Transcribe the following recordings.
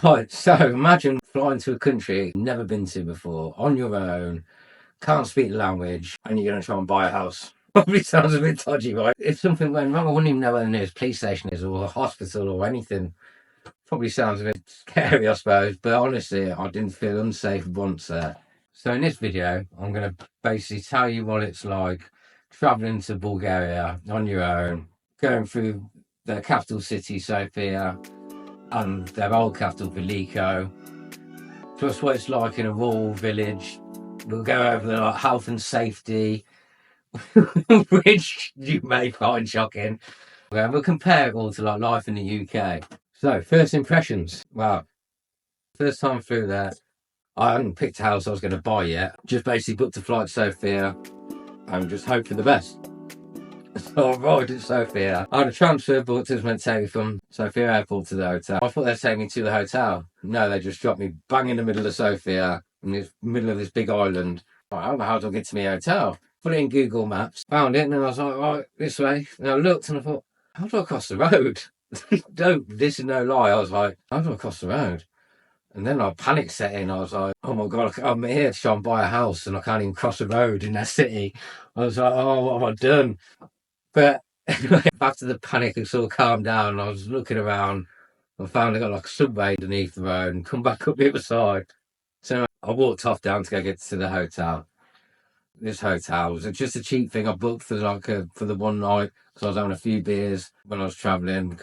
Right, so imagine flying to a country you've never been to before, on your own, can't speak the language, and you're going to try and buy a house. Probably sounds a bit dodgy, right? If something went wrong, I wouldn't even know where the nearest police station is or a hospital or anything. Probably sounds a bit scary, I suppose, but honestly, I didn't feel unsafe once there. So in this video, I'm going to basically tell you what it's like traveling to Bulgaria on your own, going through the capital city, Sofia, and their old capital, Veliko, plus what it's like in a rural village. We'll go over the health and safety, which you may find shocking. We'll compare it all to life in the UK. So, first impressions. Well, first time through there, I hadn't picked a house I was going to buy yet. Just basically booked a flight to Sofia and just hope for the best. So I arrived at Sofia. I had a transfer booked. It was meant to take me from Sofia airport to the hotel. I thought they'd take me to the hotel. No, they just dropped me bang in the middle of Sofia, in the middle of this big island. How do I get to my hotel? Put it in Google Maps, found it, and then I was like, right, this way. And I looked and I thought, how do I cross the road? This is no lie. I was like, how do I cross the road? And then I panic set in. I was like, oh my God, I'm here to try and buy a house and I can't even cross the road in that city. I was like, oh, what have I done? But after the panic had sort of calmed down, I was looking around and found I got like a subway underneath the road and come back up the other side. So I walked off down to go get to the hotel. This hotel was just a cheap thing I booked for for the one night because I was having a few beers when I was travelling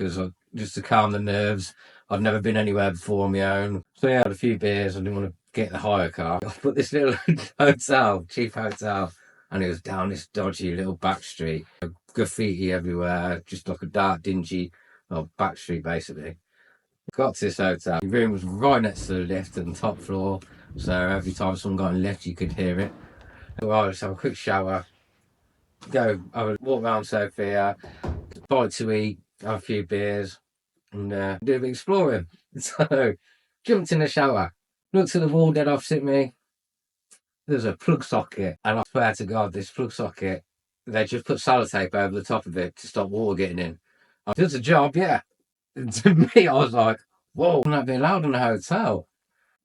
just to calm the nerves. I'd never been anywhere before on my own. So yeah, I had a few beers. I didn't want to get the hire car. I put this little hotel, cheap hotel, and it was down this dodgy little back street. Graffiti everywhere, just like a dark, dingy back street basically. Got to this hotel. The room was right next to the lift on the top floor, so every time someone got in the lift, you could hear it. Right, let's have a quick shower. I would walk around Sofia, bite to eat, have a few beers, and do a bit of exploring. So, jumped in the shower, looked at the wall dead opposite me. There's a plug socket, and I swear to God, this plug socket, they just put sellotape over the top of it to stop water getting in. Does a job, yeah. And to me, I was like, whoa, wouldn't that be allowed in the hotel?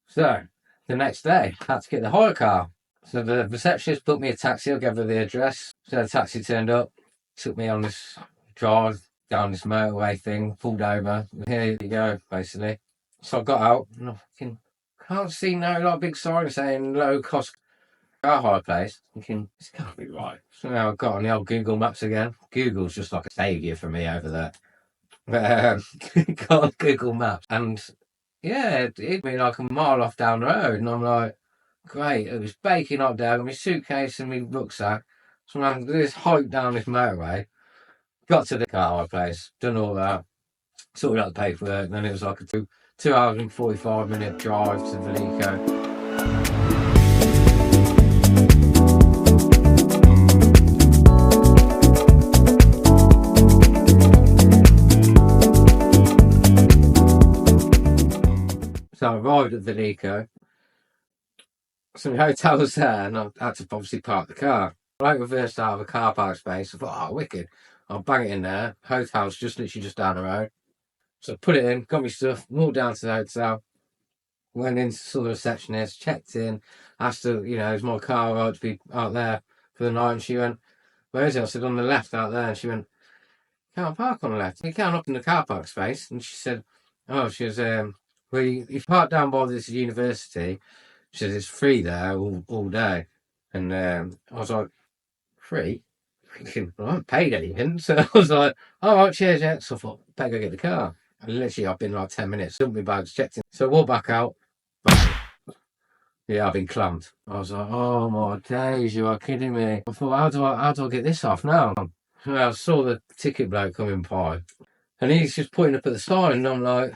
So, the next day, I had to get the hire car. So the receptionist booked me a taxi. I gave her the address. So the taxi turned up, took me on this drive down this motorway thing, pulled over. Here you go, basically. So I got out and I can't see no big sign saying low cost car hire place. Thinking, this can't be right. So now I got on the old Google Maps again. Google's just like a saviour for me over there. Got on Google Maps and yeah, it'd be like a mile off down the road, and I'm like, great. It was baking hot down, my suitcase and my rucksack. So I'm this hike down this motorway. Got to the car place, done all that, sorted out the paperwork, and then it was like a 2 hours and 45-minute drive to Veliko. So I arrived at Veliko. So the hotel was there, and I had to obviously park the car. I reversed out of a car park space. I thought, oh, wicked. I'll bang it in there. Hotel's literally just down the road. So I put it in, got my stuff, walked down to the hotel, went in, saw the receptionist, checked in, asked her, is my car right to be out there for the night? And she went, where is it? I said, on the left out there. And she went, can't park on the left. You can't up in the car park space. And she said, well, you park down by this university. She says, it's free there all day. And I was like, free? Thinking, well, I haven't paid anything. So I was like, all right, cheers, yeah. So I thought, better go get the car. And literally, I've been like 10 minutes, dumped my bags, checked in. So I walked back out. Bang. Yeah, I've been clamped. I was like, oh my days, you are kidding me. I thought, how do I get this off now? And I saw the ticket bloke coming by. And he's just pointing up at the sign. And I'm like,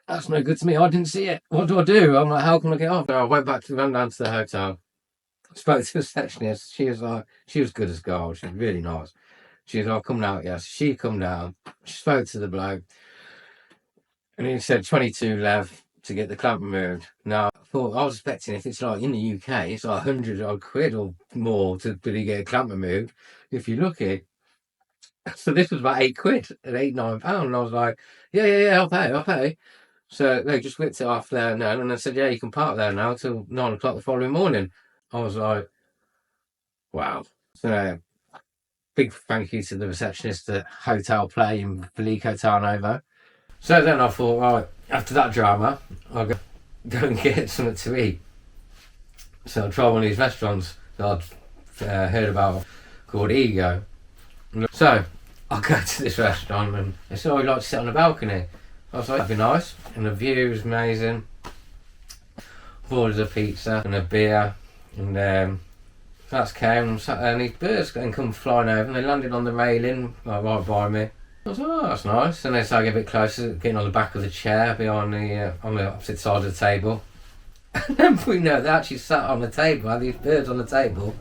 that's no good to me. I didn't see it. What do I do? I'm like, how can I get off? And I went down to the hotel. Spoke to the receptionist. She was good as gold. She was really nice. She was like, come out, yes. She come down. She spoke to the bloke. And he said 22 lev to get the clamp removed. Now, I was expecting if it's like in the UK, it's like 100 odd quid or more to really get a clamp removed. If you're lucky. So this was about £8, £8, £9. And I was like, yeah, I'll pay. So they just whipped it off there and then, and I said, yeah, you can park there now till 9 o'clock the following morning. I was like, wow. So big thank you to the receptionist at Hotel Play in Veliko Tarnovo. So then I thought, right, after that drama, I'll go and get something to eat. So I tried one of these restaurants that I'd heard about called Ego. So I go to this restaurant and they said, oh, I'd like to sit on the balcony. I was like, that'd be nice. And the view was amazing. Ordered a pizza and a beer. And that's came and these birds come flying over and they landed on the railing right by me. I was like, oh, that's nice. And they started getting a bit closer, getting on the back of the chair behind on the opposite side of the table. And then we know they actually sat on the table, had these birds on the table,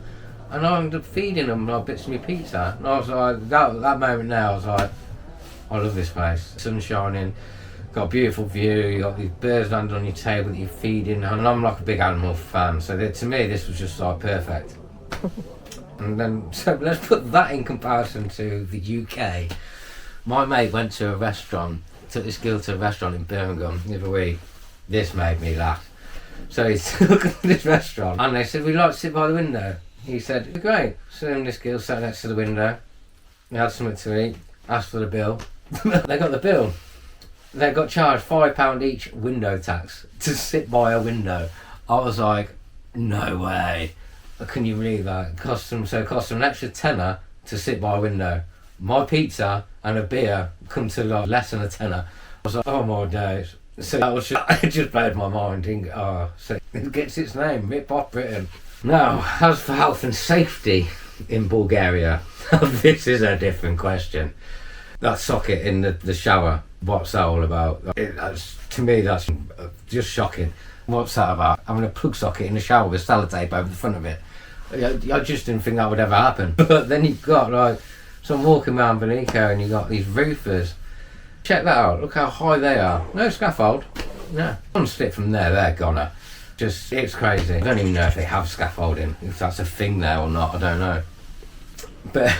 and I ended up feeding them like bits of my pizza. And I was like, that moment now, I was like, I love this place. Sun shining, got a beautiful view, you got these birds landing on your table that you're feeding, and I'm like a big animal fan, so to me this was just like perfect. And then, so let's put that in comparison to the UK. My mate went to a restaurant, took this girl to a restaurant in Birmingham the other week. This made me laugh. So he took this restaurant and they said, we'd like to sit by the window. He said, great. So then this girl sat next to the window. They had something to eat, asked for the bill. They got the bill. They got charged £5 each window tax to sit by a window. I was like, no way. Can you believe that? It cost them an extra tenner to sit by a window. My pizza and a beer come to like less than a tenner. I was like, oh my days. So that was just, it just blowed my mind. So it gets its name, Rip Off Britain. Now, as for health and safety in Bulgaria, this is a different question. That socket in the shower, what's that all about? To me, that's just shocking. What's that about? Having a plug socket in the shower with sellotape over the front of it. I just didn't think that would ever happen. But then you've got like, so I'm walking around Veliko and you've got these roofers. Check that out, look how high they are. No scaffold. No. One slip from there, they're goner. Just, it's crazy. I don't even know if they have scaffolding, if that's a thing there or not, I don't know. But,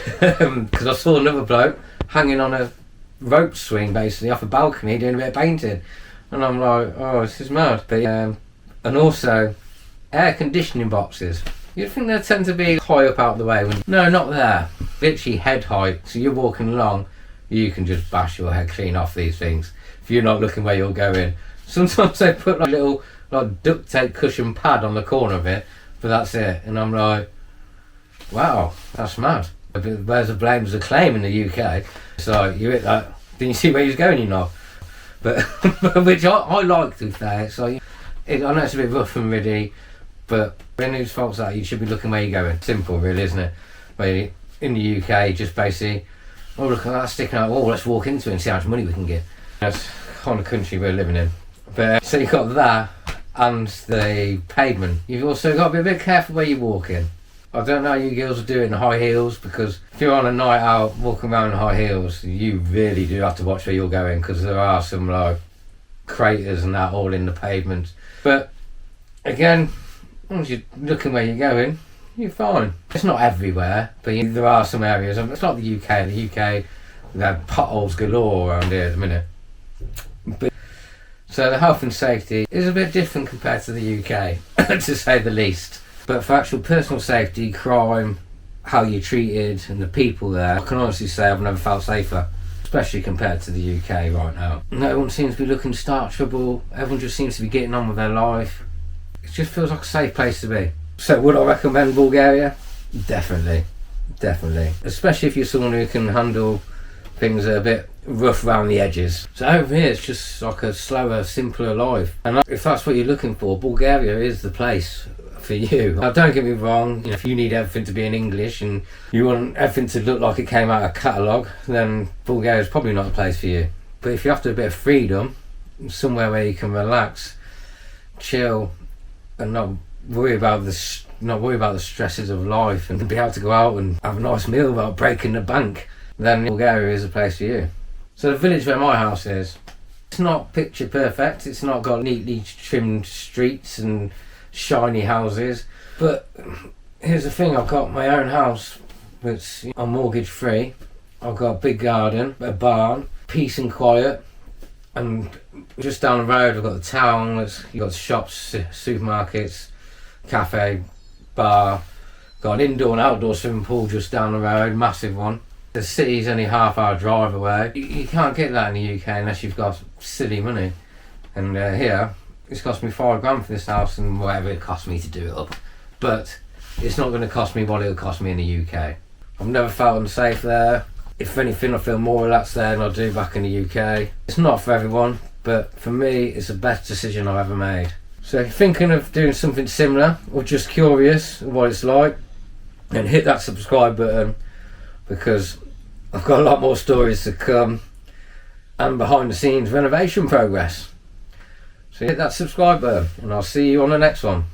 because I saw another bloke hanging on a rope swing basically off a balcony doing a bit of painting. And I'm like, oh, this is mad. But, and also, air conditioning boxes. You'd think they tend to be high up out of the way. No, not there. Literally head height. So you're walking along, you can just bash your head clean off these things if you're not looking where you're going. Sometimes they put like a little like duct tape cushion pad on the corner of it, but that's it. And I'm like, wow, that's mad. Where's the blame as a claim in the UK? So you hit that, then you see where he's going, you know. But which I like, to be fair. So I know it's a bit rough and ready, but when whose fault's that? You should be looking where you're going. Simple, really, isn't it? But in the UK, just basically, oh look at that sticking out. Oh, let's walk into it and see how much money we can get. That's the kind of country we're living in. But so you've got that and the pavement. You've also got to be a bit careful where you're walking. I don't know how you girls do it in high heels, because if you're on a night out walking around in high heels, you really do have to watch where you're going, because there are some like craters and that all in the pavement. But again, as long as you're looking where you're going, you're fine. It's not everywhere, but there are some areas. It's like the UK. The UK, they have potholes galore around here at the minute. But, so the health and safety is a bit different compared to the UK, to say the least. But for actual personal safety, crime, how you're treated, and the people there, I can honestly say I've never felt safer, especially compared to the UK right now. No one seems to be looking to start trouble. Everyone just seems to be getting on with their life. It just feels like a safe place to be. So would I recommend Bulgaria? Definitely. Especially if you're someone who can handle things that are a bit rough around the edges. So over here it's just like a slower, simpler life. And if that's what you're looking for, Bulgaria is the place for you. Now don't get me wrong, if you need everything to be in English and you want everything to look like it came out of a catalogue, then Bulgaria is probably not the place for you. But if you're after a bit of freedom, somewhere where you can relax, chill, and not worry about the stresses of life, and be able to go out and have a nice meal without breaking the bank, then Bulgaria is a place for you. So the village where my house is, it's not picture perfect. It's not got neatly trimmed streets and shiny houses, but here's the thing, I've got my own house, which I'm mortgage free. I've got a big garden, a barn, peace and quiet, and just down the road I've got the town. You've got shops, supermarkets, cafe, bar. Got an indoor and outdoor swimming pool just down the road, massive one. The city's only half-hour drive away. You can't get that in the UK unless you've got silly money. And here, it's cost me £5 for this house and whatever it cost me to do it up. But it's not going to cost me what it'll cost me in the UK. I've never felt unsafe there. If anything, I feel more relaxed there than I do back in the UK. It's not for everyone, but for me, it's the best decision I've ever made. So if you're thinking of doing something similar, or just curious of what it's like, then hit that subscribe button, because I've got a lot more stories to come and behind the scenes renovation progress. So hit that subscribe button and I'll see you on the next one.